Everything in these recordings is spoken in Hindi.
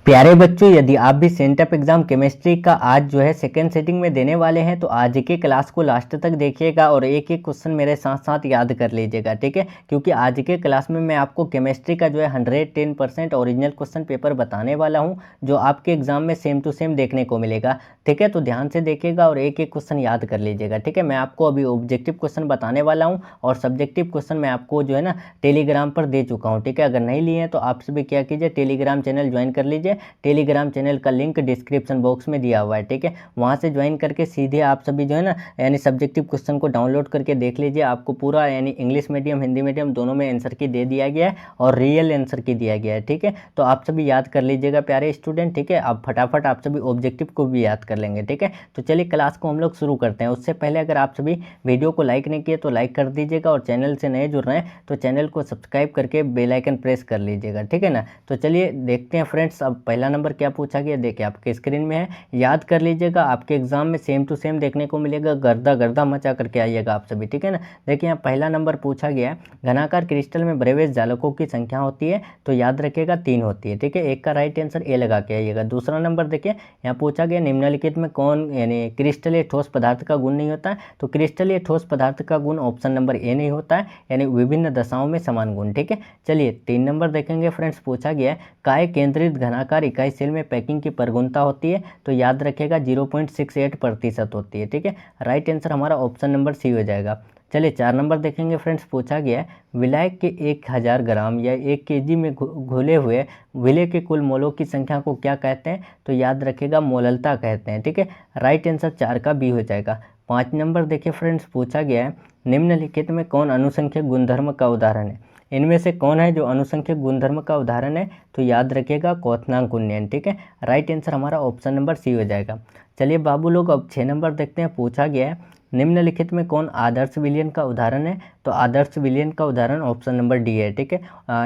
प्यारे बच्चों, यदि आप भी सेंटअप एग्जाम केमिस्ट्री का आज जो है सेकेंड सेटिंग में देने वाले हैं तो आज के क्लास को लास्ट तक देखिएगा और एक एक क्वेश्चन मेरे साथ साथ याद कर लीजिएगा, ठीक है। क्योंकि आज के क्लास में मैं आपको केमिस्ट्री का जो है 110% ओरिजिनल क्वेश्चन पेपर बताने वाला हूं, जो आपके एग्जाम में सेम टू सेम देखने को मिलेगा, ठीक है। तो ध्यान से देखिएगा और एक एक क्वेश्चन याद कर लीजिएगा, ठीक है। मैं आपको अभी ऑब्जेक्टिव क्वेश्चन बताने वाला हूँ और सब्जेक्टिव क्वेश्चन मैं आपको जो है ना टेलीग्राम पर दे चुका हूँ, ठीक है। अगर नहीं लिए हैं तो आप सभी क्या कीजिए, टेलीग्राम चैनल ज्वाइन कर लीजिए। टेलीग्राम चैनल का लिंक डिस्क्रिप्शन बॉक्स में दिया हुआ है, ठीक है। वहाँ से ज्वाइन करके सीधे आप सभी जो है ना यानी सब्जेक्टिव क्वेश्चन को डाउनलोड करके देख लीजिए। आपको पूरा यानी इंग्लिश मीडियम हिंदी मीडियम दोनों में आंसर की दे दिया गया है और रियल आंसर की दिया गया है, ठीक है। तो आप सभी याद कर लीजिएगा प्यारे स्टूडेंट, ठीक है। अब फटाफट आप सभी ऑब्जेक्टिव को भी याद कर लेंगे, ठीक है। तो चलिए क्लास को हम लोग शुरू करते हैं। उससे पहले अगर आप सभी वीडियो को लाइक नहीं किए तो लाइक कर दीजिएगा और चैनल से नए जुड़ रहे हैं तो चैनल को सब्सक्राइब करके बेल आइकन प्रेस कर लीजिएगा, ठीक है ना। तो चलिए देखते हैं फ्रेंड्स, अब पहला नंबर क्या पूछा गया देखिए आपके स्क्रीन में है, याद कर लीजिएगा। आपके एग्जाम में सेम टू सेम देखने को मिलेगा, गर्दा गर्दा मचा करके आइएगा आप सभी, ठीक है ना। देखिए यहाँ पहला नंबर पूछा गया है, घनाकार क्रिस्टल में ब्रेवेज जालकों की संख्या होती है तो याद रखिएगा 3 होती है, ठीक है। एक का राइट आंसर ए लगा के आइएगा। दूसरा नंबर देखिए यहाँ पूछा गया, निम्नलिखित में कौन यानी क्रिस्टल या ठोस पदार्थ का गुण नहीं होता है, तो क्रिस्टल या ठोस पदार्थ का गुण ऑप्शन नंबर ए नहीं होता है, यानी विभिन्न दशाओं में समान गुण, ठीक है। चलिए 3 नंबर देखेंगे फ्रेंड्स, पूछा गया है काय केंद्रित घनाकार इकाई सेल में पैकिंग की प्रगुणता होती है तो याद रखिएगा 0.68% होती है, ठीक है। राइट आंसर हमारा ऑप्शन नंबर सी हो जाएगा। चलिए 4 नंबर देखेंगे फ्रेंड्स, पूछा गया है विलायक के 1000 ग्राम या 1 केजी में घुले हुए विलय के कुल मोलों की संख्या को क्या कहते हैं तो याद रखिएगा मोललता कहते हैं, ठीक है। राइट आंसर 4 का बी हो जाएगा। 5 नंबर देखिए फ्रेंड्स, पूछा गया है निम्नलिखित में कौन अनुसंख्यक गुणधर्म का उदाहरण है, इनमें से कौन है जो अनुसंख्यक गुणधर्म का उदाहरण है तो याद रखिएगा क्वथनांक उन्नयन, ठीक है। राइट आंसर हमारा ऑप्शन नंबर सी हो जाएगा। चलिए बाबू लोग अब 6 नंबर देखते हैं, पूछा गया है निम्नलिखित में कौन आदर्श विलयन का उदाहरण है तो आदर्श विलयन का उदाहरण ऑप्शन नंबर डी है, ठीक है।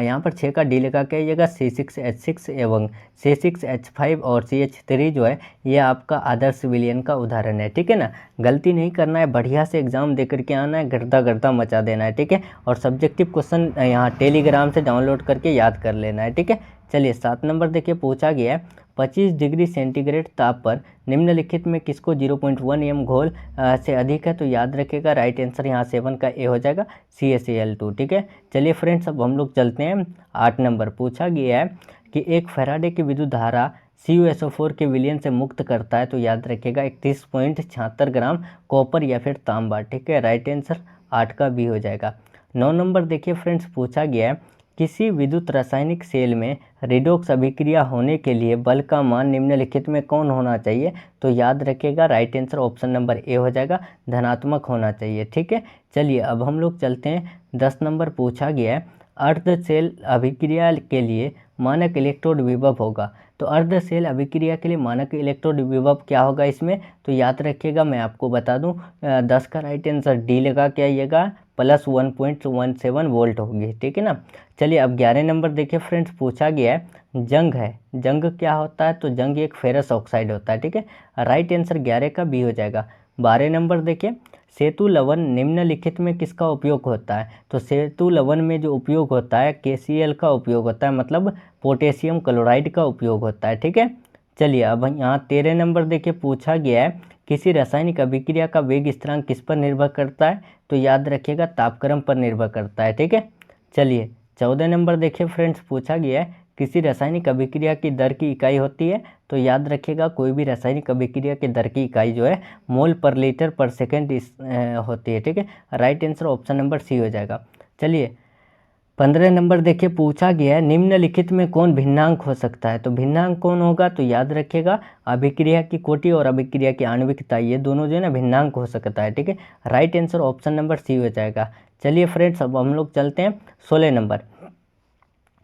यहाँ पर 6 का डी लगा के आइएगा। C6H6 एवं C6H5 और CH3 जो है ये आपका आदर्श विलयन का उदाहरण है, ठीक है ना। गलती नहीं करना है, बढ़िया से एग्जाम दे करके आना है, गर्दा गर्दा मचा देना है, ठीक है। और सब्जेक्टिव क्वेश्चन यहाँ टेलीग्राम से डाउनलोड करके याद कर लेना है, ठीक है। चलिए 7 नंबर देखिए, पूछा गया है 25 डिग्री सेंटीग्रेड ताप पर निम्नलिखित में किसको 0.1 एम घोल से अधिक है तो याद रखिएगा राइट आंसर यहाँ 7 का ए हो जाएगा CaCl2, ठीक है। चलिए फ्रेंड्स अब हम लोग चलते हैं 8 नंबर, पूछा गया है कि एक फैराडे की विद्युत धारा CuSO4 के विलयन से मुक्त करता है तो याद रखिएगा 31.76 ग्राम कॉपर या फिर तांबा, ठीक है। राइट आंसर 8 का बी हो जाएगा। 9 नंबर देखिए फ्रेंड्स, पूछा गया है किसी विद्युत रासायनिक सेल में रिडोक्स अभिक्रिया होने के लिए बल का मान निम्नलिखित में कौन होना चाहिए तो याद रखिएगा right answer option number A हो जाएगा, धनात्मक होना चाहिए, ठीक है। चलिए अब हम लोग चलते हैं 10 नंबर, पूछा गया है अर्ध सेल अभिक्रिया के लिए मानक इलेक्ट्रोड विभव होगा तो अर्ध सेल अभिक्रिया के लिए मानक इलेक्ट्रोड विभव क्या होगा इसमें तो याद रखिएगा मैं आपको बता दूं 10 का राइट आंसर डी लगा के आइएगा, प्लस 1.17 वोल्ट होगी, ठीक है ना। चलिए अब 11 नंबर देखिए फ्रेंड्स, पूछा गया है जंग है, जंग क्या होता है तो जंग एक फेरस ऑक्साइड होता है, ठीक है। राइट आंसर 11 का बी हो जाएगा। 12 नंबर देखिए, सेतु लवण निम्नलिखित में किसका उपयोग होता है तो सेतु लवण में जो उपयोग होता है KCl का उपयोग होता है, मतलब पोटेशियम क्लोराइड का उपयोग होता है, ठीक है। चलिए अब यहाँ 13 नंबर देखिए, पूछा गया है किसी रासायनिक अभिक्रिया का वेग स्थिरांक किस पर निर्भर करता है तो याद रखिएगा तापक्रम पर निर्भर करता है, ठीक है। चलिए 14 नंबर देखिए फ्रेंड्स, पूछा गया है किसी रासायनिक अभिक्रिया की दर की इकाई होती है तो याद रखिएगा कोई भी रासायनिक अभिक्रिया की दर की इकाई जो है मोल पर लीटर पर सेकेंड होती है, ठीक है। Right answer option number C हो जाएगा। चलिए 15 नंबर देखिए, पूछा गया है निम्नलिखित में कौन भिन्नांक हो सकता है तो भिन्नांक कौन होगा तो याद रखिएगा अभिक्रिया की कोटि और अभिक्रिया की आणविकता, ये दोनों जो है ना भिन्नांक हो सकता है, ठीक है। Right answer option number C हो जाएगा। चलिए फ्रेंड्स अब हम लोग चलते हैं 16 नंबर,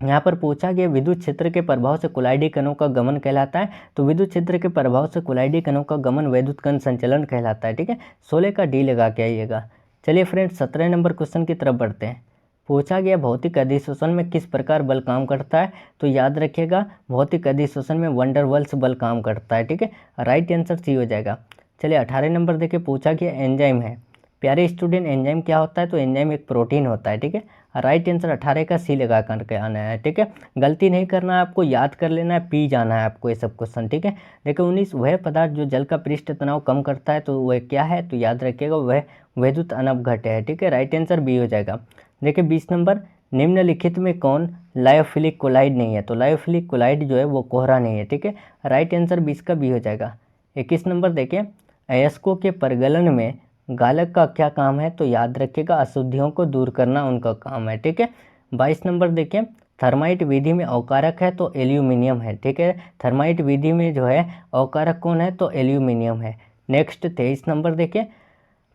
यहाँ पर पूछा गया विद्युत क्षेत्र के प्रभाव से कुलाइडी कणों का गमन कहलाता है तो विद्युत क्षेत्र के प्रभाव से कुलाइडी कणों का गमन वैद्युत कण संचलन कहलाता है, ठीक है। 16 का डी लगा के आइएगा। चलिए फ्रेंड्स 17 नंबर क्वेश्चन की तरफ बढ़ते हैं, पूछा गया भौतिक अधिशोषण में किस प्रकार बल काम करता है तो याद रखिएगा भौतिक अधिशोषण में वंडरवल्स बल काम करता है, ठीक है। राइट आंसर सी हो जाएगा। चलिए 18 नंबर देखिए, पूछा गया एंजाइम है प्यारे स्टूडेंट एंजाइम क्या होता है, तो एंजाइम एक प्रोटीन होता है, ठीक है। राइट आंसर 18 का सी लगा करके आना है, ठीक है। गलती नहीं करना है आपको, याद कर लेना है, पी जाना है आपको ये सब क्वेश्चन, ठीक है। देखिए 19 वह पदार्थ जो जल का पृष्ठ तनाव कम करता है, तो वह क्या है, तो याद रखिएगा वह विद्युत अनवघट है, ठीक है। राइट आंसर बी हो जाएगा। देखिए 20 नंबर, निम्नलिखित में कौन लायोफिलिक कोलाइड नहीं है, तो लायोफिलिक कोलाइड जो है वो कोहरा नहीं है, ठीक है। राइट आंसर 20 का बी हो जाएगा। 21 नंबर देखिए, अयस्कों के परगलन में गालक का क्या काम है, तो याद रखिएगा अशुद्धियों को दूर करना उनका काम है, ठीक है। 22 नंबर देखिए, थर्माइट विधि में अवकारक है तो एल्यूमिनियम है, ठीक है। थर्माइट विधि में जो है अवकारक कौन है, तो एल्यूमिनियम है। नेक्स्ट 23 नंबर देखिए,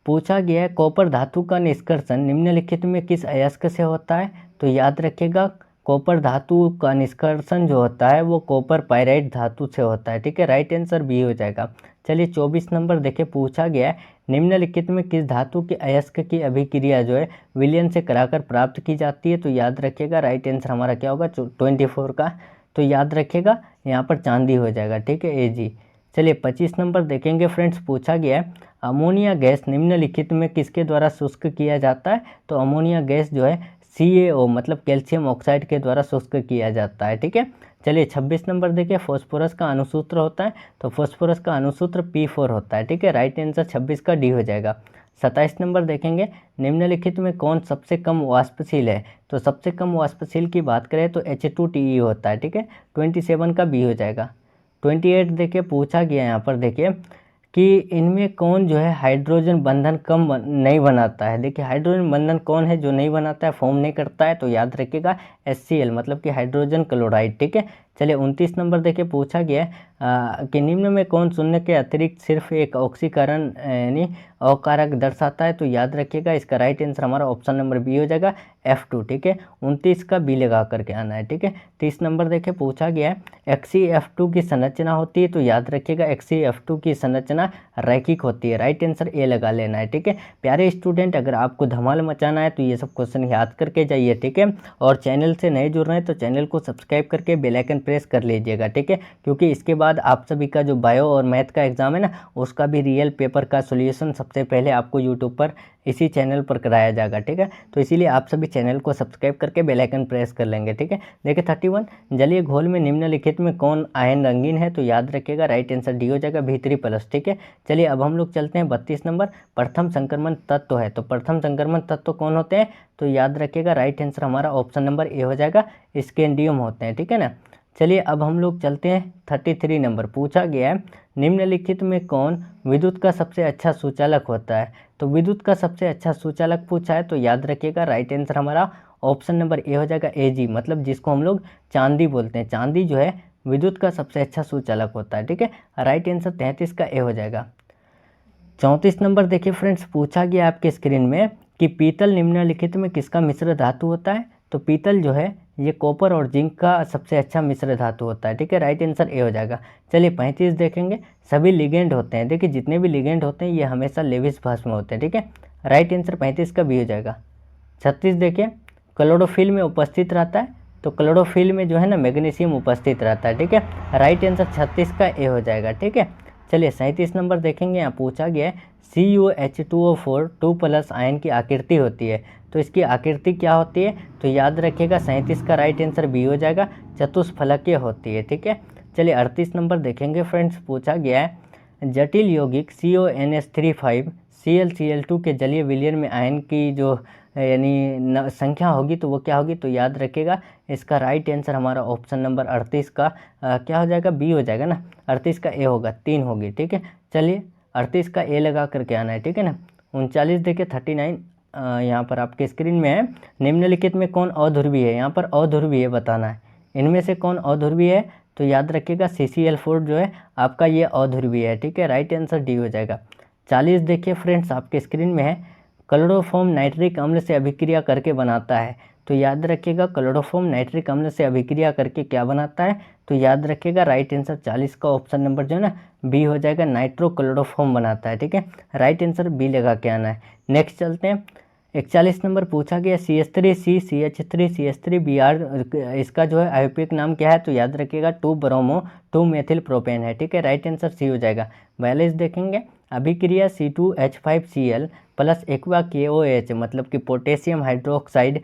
पूछा गया है कॉपर धातु का निष्कर्षण निम्नलिखित में किस अयस्क से होता है, तो याद रखिएगा कॉपर धातु का निष्कर्षण जो होता है वो कॉपर पाइराइट धातु से होता है, ठीक है। राइट आंसर बी हो जाएगा। चलिए 24 नंबर देखिए, पूछा गया है निम्नलिखित में किस धातु के अयस्क की अभिक्रिया जो है विलयन से कराकर प्राप्त की जाती है, तो याद रखिएगा राइट आंसर हमारा क्या होगा, 24 का, तो याद रखिएगा यहाँ पर चांदी हो जाएगा, ठीक है, AG। चलिए 25 नंबर देखेंगे फ्रेंड्स, पूछा गया है अमोनिया गैस निम्नलिखित में किसके द्वारा शुष्क किया जाता है, तो अमोनिया गैस जो है CaO मतलब कैल्शियम ऑक्साइड के द्वारा शुष्क किया जाता है, ठीक है। चलिए 26 नंबर देखिए, फास्फोरस का अणुसूत्र होता है, तो फास्फोरस का अणुसूत्र P4 होता है, ठीक है। राइट आंसर 26 का डी हो जाएगा। 27 नंबर देखेंगे, निम्नलिखित में कौन सबसे कम वाष्पशील है, तो सबसे कम वाष्पशील की बात करें तो H2TE होता है, ठीक है। 27 का बी हो जाएगा। 28 देखिए, पूछा गया यहाँ पर देखिए कि इनमें कौन जो है हाइड्रोजन बंधन कम नहीं बनाता है। देखिए हाइड्रोजन बंधन कौन है जो नहीं बनाता है, फॉर्म नहीं करता है, तो याद रखिएगा HCl मतलब कि हाइड्रोजन क्लोराइड, ठीक है। चलिए 29 नंबर देखिए, पूछा गया है कि निम्न में कौन शून्य के अतिरिक्त सिर्फ एक ऑक्सीकरण यानी अवकारक दर्शाता है, तो याद रखिएगा इसका राइट आंसर हमारा ऑप्शन नंबर बी हो जाएगा, F2, ठीक है। 29 का बी लगा करके आना है, ठीक है। 30 नंबर देखिए, पूछा गया है XeF2 की संरचना होती है, तो याद रखिएगा XeF2 की संरचना रैखिक होती है, राइट आंसर ए लगा लेना है, ठीक है। प्यारे स्टूडेंट, अगर आपको धमाल मचाना है तो ये सब क्वेश्चन याद करके जाइए, ठीक है। और चैनल से नए जुड़ रहे हैं तो चैनल को सब्सक्राइब करके बेल आइकन प्रेस कर लीजिएगा, ठीक है। क्योंकि इसके बाद आप सभी का जो बायो और मैथ का एग्जाम है ना, उसका भी रियल पेपर का सोल्यूशन सबसे पहले आपको यूट्यूब पर इसी चैनल पर कराया जाएगा, ठीक है। तो इसीलिए आप सभी चैनल को सब्सक्राइब करके बेल आइकन प्रेस कर लेंगे, ठीक है। देखिए 31, जलीय घोल में निम्नलिखित में कौन आयन रंगीन है, तो याद रखिएगा राइट आंसर डी हो जाएगा, B3+, ठीक है। चलिए अब हम लोग चलते हैं 32 नंबर, प्रथम संक्रमण तत्व है, तो प्रथम संक्रमण तत्व कौन होते हैं, तो याद रखिएगा राइट आंसर हमारा ऑप्शन नंबर ए हो जाएगा, स्कैंडियम होते हैं, ठीक है ना। चलिए अब हम लोग चलते हैं 33 नंबर, पूछा गया है निम्नलिखित में कौन विद्युत का सबसे अच्छा सुचालक होता है, तो विद्युत का सबसे अच्छा सुचालक पूछा है, तो याद रखिएगा राइट आंसर हमारा ऑप्शन नंबर ए हो जाएगा, AG मतलब जिसको हम लोग चांदी बोलते हैं। चांदी जो है विद्युत का सबसे अच्छा सुचालक होता है, ठीक है। राइट आंसर 33 का ए हो जाएगा। 34 नंबर देखिए फ्रेंड्स, पूछा गया आपके स्क्रीन में कि पीतल निम्नलिखित में किसका मिश्र धातु होता है, तो पीतल जो है ये कॉपर और जिंक का सबसे अच्छा मिश्र धातु होता है, ठीक है। राइट आंसर ए हो जाएगा। चलिए 35 देखेंगे, सभी लिगेंड होते हैं, देखिए जितने भी लिगेंड होते हैं ये हमेशा लेविस भास में होते हैं, ठीक है। राइट आंसर 35 का बी हो जाएगा। 36 देखिए, क्लोरोफिल में उपस्थित रहता है, तो क्लोरोफिल में जो है ना मैग्नीशियम उपस्थित रहता है, ठीक है। राइट आंसर 36 का ए हो जाएगा, ठीक है। चलिए 37 नंबर देखेंगे, यहाँ पूछा गया है CuH2O4 2+ आयन की आकृति होती है, तो इसकी आकृति क्या होती है, तो याद रखिएगा 37 का राइट आंसर बी हो जाएगा, चतुष्फलकीय होती है, ठीक है। चलिए 38 नंबर देखेंगे फ्रेंड्स, पूछा गया है जटिल यौगिक CONH3 ClCl2 के जलीय विलयन में आयन की जो यानी संख्या होगी तो वो क्या होगी, तो याद रखिएगा इसका राइट आंसर हमारा ऑप्शन नंबर 38 का क्या हो जाएगा, बी हो जाएगा ना। 38 का ए होगा, 3 होगी, ठीक है। चलिए 38 का ए लगा करके आना है, ठीक है ना। 39 देखिए 39 यहाँ पर आपके स्क्रीन में है, निम्नलिखित में कौन अध्रुवीय है, यहाँ पर अध्रुवीय बताना है, इनमें से कौन अध्रुवीय है, तो याद रखिएगा CCl4 जो है आपका ये अध्रुवीय है, ठीक है। राइट आंसर डी हो जाएगा। 40 देखिए फ्रेंड्स आपके स्क्रीन में है, क्लोरोफॉर्म नाइट्रिक अम्ल से अभिक्रिया करके बनाता है, तो याद रखिएगा क्लोरोफॉर्म नाइट्रिक अम्ल से अभिक्रिया करके क्या बनाता है, तो याद रखिएगा राइट आंसर 40 का ऑप्शन नंबर जो है ना बी हो जाएगा, नाइट्रोक्लोरोफॉर्म बनाता है, ठीक है। राइट आंसर बी लगा के आना है। नेक्स्ट चलते हैं 41 नंबर, पूछा गया CH3C CH3 CH3Br इसका जो है आयुर्वेदिक नाम क्या है, तो याद रखिएगा 2 ब्रोमो 2 मेथिल प्रोपेन है, ठीक है। राइट आंसर सी हो जाएगा। 42 देखेंगे, अभिक्रिया C2H5Cl प्लस एक्वा KOH मतलब कि पोटेशियम हाइड्रोक्साइड,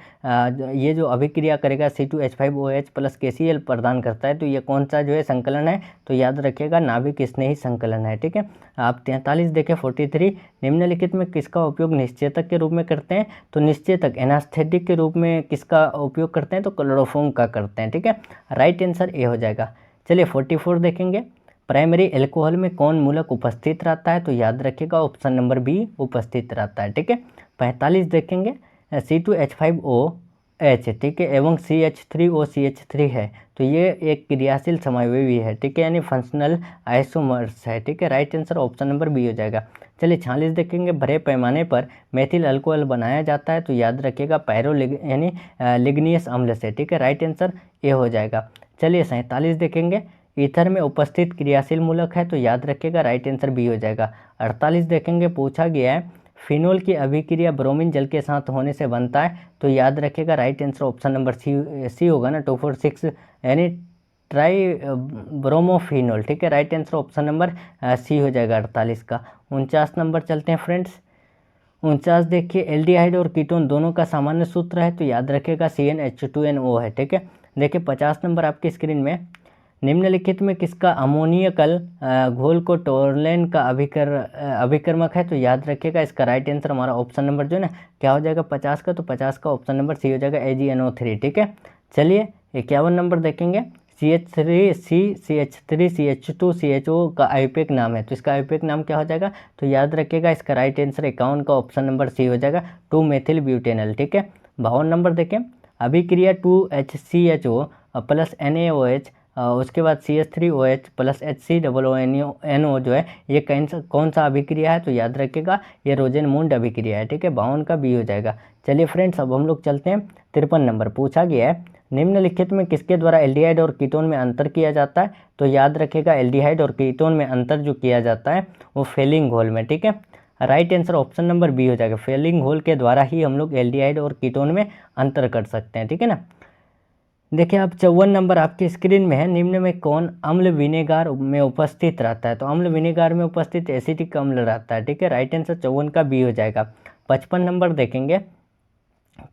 ये जो अभिक्रिया करेगा C2H5OH प्लस KCl प्रदान करता है। तो ये कौन सा जो है संकलन है, तो याद रखिएगा नाभिक स्नेही संकलन है। ठीक है, आप 43 देखें 43, निम्नलिखित में किसका उपयोग निश्चेतक के रूप में करते हैं, तो निश्चेतक एनास्थेटिक के रूप में किसका उपयोग करते हैं, तो क्लोरोफॉर्म का करते हैं। ठीक है, राइट आंसर ए हो जाएगा। चलिए 44 देखेंगे, प्राइमरी एल्कोहल में कौन मूलक उपस्थित रहता है, तो याद रखिएगा ऑप्शन नंबर बी उपस्थित रहता है। ठीक है, 45 देखेंगे, C2H5OH ठीक है एवं CH3OCH3 है, तो ये एक क्रियाशील समावयवी है। ठीक है, यानी फंक्शनल आइसोमर्स है। ठीक है, right answer option number B हो जाएगा। चलिए 46 देखेंगे, बड़े पैमाने पर मेथिल अल्कोहल बनाया जाता है, तो याद रखिएगा यानी लिग्नियस अम्ल से। ठीक है, राइट आंसर ए हो जाएगा। चलिए 47 देखेंगे, ईथर में उपस्थित क्रियाशील मूलक है, तो याद रखिएगा राइट आंसर बी हो जाएगा। 48 देखेंगे, पूछा गया है फिनोल की अभिक्रिया ब्रोमीन जल के साथ होने से बनता है, तो याद रखिएगा right answer option number C होगा ना, 246 यानी ट्राई ब्रोमोफिनोल। ठीक है, right answer option number C हो जाएगा 48 का। 49 नंबर चलते हैं फ्रेंड्स, 49 देखिए, एल्डिहाइड और कीटोन दोनों का सामान्य सूत्र है, तो याद रखिएगा CnH2NO है। ठीक है, देखिए 50 नंबर आपकी स्क्रीन में, निम्नलिखित में किसका अमोनियकल घोल को टोरलेन का अभिकर्मक है, तो याद रखिएगा इसका राइट आंसर हमारा ऑप्शन नंबर जो है ना क्या हो जाएगा 50 का, तो 50 का ऑप्शन नंबर सी हो जाएगा AgNO3। ठीक है, चलिए 51 नंबर देखेंगे, CH3CH2 CHO का आयुपेक नाम है, तो इसका आयुपेक नाम क्या हो जाएगा, तो याद रखिएगा इसका राइट आंसर 51 का ऑप्शन नंबर सी हो जाएगा 2 मेथिल ब्यूटेनल। ठीक है, 52 नंबर देखें, अभिक्रिया 2HCHO प्लस NaOH उसके बाद CH3OH प्लस HCOONO जो है ये कौन सा अभिक्रिया है, तो याद रखिएगा ये रोजेनमुंड अभिक्रिया है। ठीक है, 52 का बी हो जाएगा। चलिए फ्रेंड्स अब हम लोग चलते हैं 53 नंबर, पूछा गया है निम्नलिखित में किसके द्वारा एल्डिहाइड और कीटोन में अंतर किया जाता है, तो याद रखिएगा एल्डिहाइड और कीटोन में अंतर जो किया जाता है वो फेलिंग घोल में। ठीक है, right answer option number B हो जाएगा, फेलिंग घोल के द्वारा ही हम लोग एल्डिहाइड और कीटोन में अंतर कर सकते हैं। ठीक है ना, देखिए अब 54 नंबर आपकी स्क्रीन में है, निम्न में कौन अम्ल विनेगार में उपस्थित रहता है, तो अम्ल विनेगार में उपस्थित एसिटिक अम्ल रहता है। ठीक है, राइट आंसर 54 का बी हो जाएगा। 55 नंबर देखेंगे,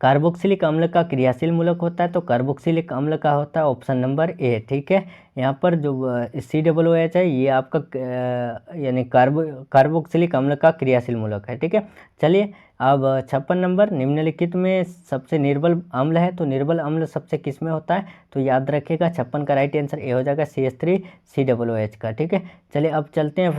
कार्बोक्सिलिक अम्ल का क्रियाशील मूलक होता है, तो कार्बोक्सिलिक अम्ल का होता है ऑप्शन नंबर ए। ठीक है, यहाँ पर जो COOH है ये आपका यानी कार्बोक्सिलिक अम्ल का क्रियाशील मूलक है। ठीक है, चलिए अब 56 नंबर, निम्नलिखित में सबसे निर्बल अम्ल है, तो निर्बल अम्ल सबसे किस में होता है, तो याद रखिएगा 56 का राइट आंसर ए हो जाएगा CH3COOH का। ठीक है, चलिए अब चलते हैं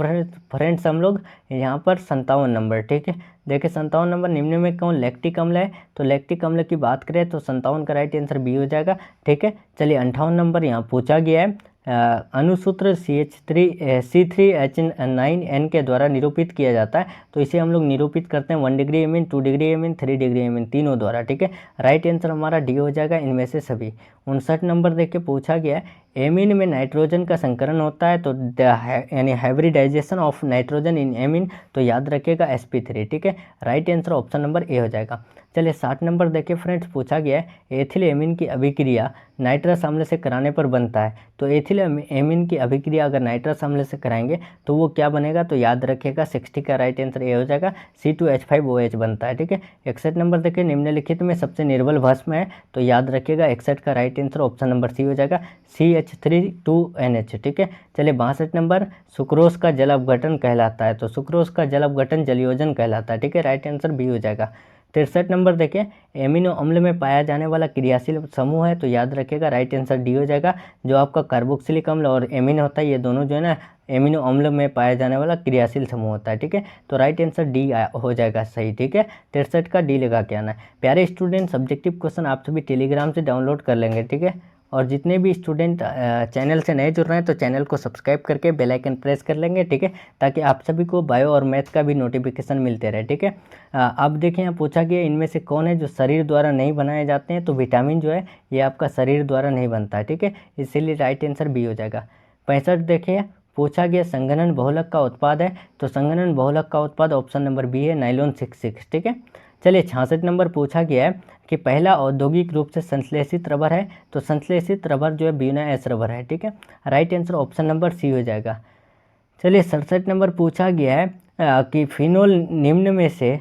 फ्रेंड्स हम लोग यहाँ पर 57 नंबर। ठीक है, देखिए 57 नंबर, निम्न में कौन लैक्टिक अम्ल है, तो लैक्टिक अम्ल की बात करें तो 57 का राइट आंसर बी हो जाएगा। ठीक है, चलिए 58 नंबर यहाँ पूछा गया है अणुसूत्र C3H9N के द्वारा निरूपित किया जाता है, तो इसे हम लोग निरूपित करते हैं 1 degree amine, 2 degree amine, 3 degree amine तीनों द्वारा। ठीक है, राइट आंसर हमारा डी हो जाएगा इनमें से सभी। 59 नंबर देखिए पूछा गया है एमीन में नाइट्रोजन का संकरण होता है, तो यानी hybridisation of nitrogen in amine, तो याद रखिएगा sp3। ठीक है, right answer option number A हो जाएगा। चलिए 60 नंबर देखिए फ्रेंड्स, पूछा गया है एथिल एमीन की अभिक्रिया नाइट्रस अम्ल से कराने पर बनता है, तो एथिल एमीन की अभिक्रिया अगर नाइट्रस अम्ल से कराएंगे तो वो क्या बनेगा, तो याद रखिएगा 60 का राइट आंसर ए हो जाएगा C2H5OH बनता है। ठीक है, 61 नंबर देखिए, निम्नलिखित में सबसे निर्बल भस्म है, तो याद रखिएगा 61 का right answer option number C हो जाएगा CH3 2NH। ठीक है, चलिए 62 नंबर, सुक्रोज का जल अपघटन कहलाता है, तो सुक्रोज का जल अपघटन जलयोजन कहलाता है। ठीक है, राइट आंसर बी हो जाएगा। 63 नंबर देखें, एमिनो अम्ल में पाया जाने वाला क्रियाशील समूह है, तो याद रखिएगा राइट आंसर डी हो जाएगा। जो आपका कार्बोक्सिलिक अम्ल और एमिनो होता है ये दोनों जो है ना एमिनो अम्ल में पाया जाने वाला क्रियाशील समूह होता है। ठीक है, तो राइट आंसर डी हो जाएगा सही। ठीक है, 63 का डी लगा के आना है। प्यारे स्टूडेंट, सब्जेक्टिव क्वेश्चन आप सभी टेलीग्राम से डाउनलोड कर लेंगे। ठीक है, और जितने भी स्टूडेंट चैनल से नए जुड़ रहे हैं तो चैनल को सब्सक्राइब करके बेल आइकन प्रेस कर लेंगे। ठीक है, ताकि आप सभी को बायो और मैथ का भी नोटिफिकेशन मिलते रहे। ठीक है, अब देखिए यहाँ पूछा गया इनमें से कौन है जो शरीर द्वारा नहीं बनाए जाते हैं, तो विटामिन जो है ये आपका शरीर द्वारा नहीं बनता है। ठीक है, इसीलिए राइट आंसर बी हो जाएगा। 65 देखिए, पूछा गया संघनन बहुलक का उत्पाद है, तो संघनन बहुलक का उत्पाद ऑप्शन नंबर बी है नाइलॉन 66। ठीक है, चलिए 66 नंबर पूछा गया है कि पहला औद्योगिक रूप से संश्लेषित रबर है, तो संश्लेषित रबर जो है ब्यूना एस रबर है। ठीक है, right answer option number C हो जाएगा। चलिए 67 नंबर पूछा गया है कि फिनोल निम्न में से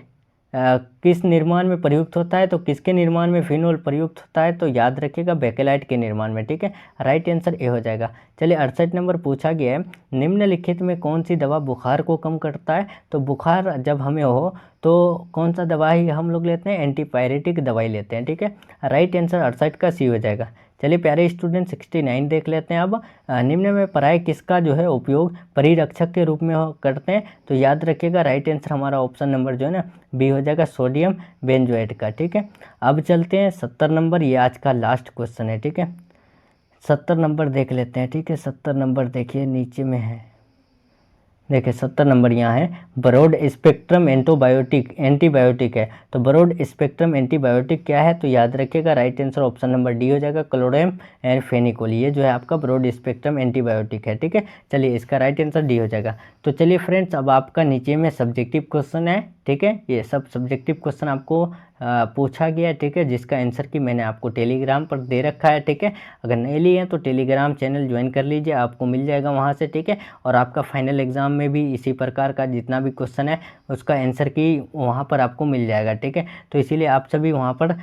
किस निर्माण में प्रयुक्त होता है, तो किसके निर्माण में फिनोल प्रयुक्त होता है, तो याद रखिएगा बेकेलाइट के निर्माण में। ठीक है, राइट आंसर ए हो जाएगा। चलिए 68 नंबर पूछा गया है, निम्नलिखित में कौन सी दवा बुखार को कम करता है। तो बुखार जब हमें हो तो कौन सा दवाई हम लोग लेते हैं, एंटीपायरेटिक दवाई लेते हैं। ठीक है, राइट आंसर 68 का सी हो जाएगा। चलिए प्यारे स्टूडेंट 69 देख लेते हैं। अब निम्न में प्राय किसका जो है उपयोग परिरक्षक के रूप में करते हैं, तो याद रखिएगा राइट आंसर हमारा ऑप्शन नंबर जो है ना बी हो जाएगा, सोडियम बेंजोएट का। ठीक है, अब चलते हैं 70 नंबर, ये आज का लास्ट क्वेश्चन है। ठीक है, 70 नंबर देख लेते हैं। ठीक है, 70 नंबर देखिए नीचे में है, देखिए 70 नंबर यहाँ है, ब्रॉड स्पेक्ट्रम एंटीबायोटिक है। तो ब्रॉड स्पेक्ट्रम एंटीबायोटिक क्या है, तो याद रखिएगा right answer option number D हो जाएगा, क्लोडेम एंड फेनिकोल, ये जो है आपका ब्रॉड स्पेक्ट्रम एंटीबायोटिक है। ठीक है, चलिए इसका राइट आंसर डी हो जाएगा। तो चलिए फ्रेंड्स, अब आपका नीचे में सब्जेक्टिव क्वेश्चन है। ठीक है, ये सब सब्जेक्टिव क्वेश्चन आपको पूछा गया है। ठीक है, जिसका आंसर की मैंने आपको टेलीग्राम पर दे रखा है। ठीक है, अगर नहीं लिए हैं तो टेलीग्राम चैनल ज्वाइन कर लीजिए, आपको मिल जाएगा वहाँ से। ठीक है, और आपका फाइनल एग्जाम में भी इसी प्रकार का जितना भी क्वेश्चन है उसका आंसर की वहाँ पर आपको मिल जाएगा। ठीक है, तो इसीलिए आप सभी वहाँ पर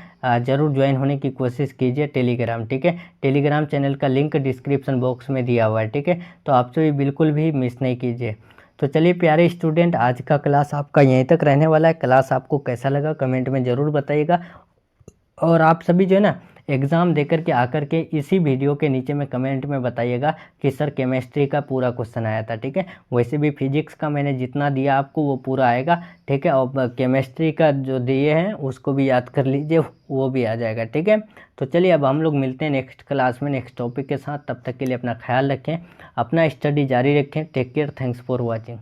ज़रूर ज्वाइन होने की कोशिश कीजिए टेलीग्राम। ठीक है, टेलीग्राम चैनल का लिंक डिस्क्रिप्शन बॉक्स में दिया हुआ है। ठीक है, तो आप सभी बिल्कुल भी मिस नहीं कीजिए। तो चलिए प्यारे स्टूडेंट, आज का क्लास आपका यहीं तक रहने वाला है। क्लास आपको कैसा लगा कमेंट में ज़रूर बताइएगा, और आप सभी जो है ना एग्ज़ाम देकर के आकर के इसी वीडियो के नीचे में कमेंट में बताइएगा कि सर केमिस्ट्री का पूरा क्वेश्चन आया था। ठीक है, वैसे भी फिजिक्स का मैंने जितना दिया आपको वो पूरा आएगा। ठीक है, और केमिस्ट्री का जो दिए हैं उसको भी याद कर लीजिए, वो भी आ जाएगा। ठीक है, तो चलिए अब हम लोग मिलते हैं नेक्स्ट क्लास में नेक्स्ट टॉपिक के साथ। तब तक के लिए अपना ख्याल रखें, अपना स्टडी जारी रखें। Take care, thanks for watching.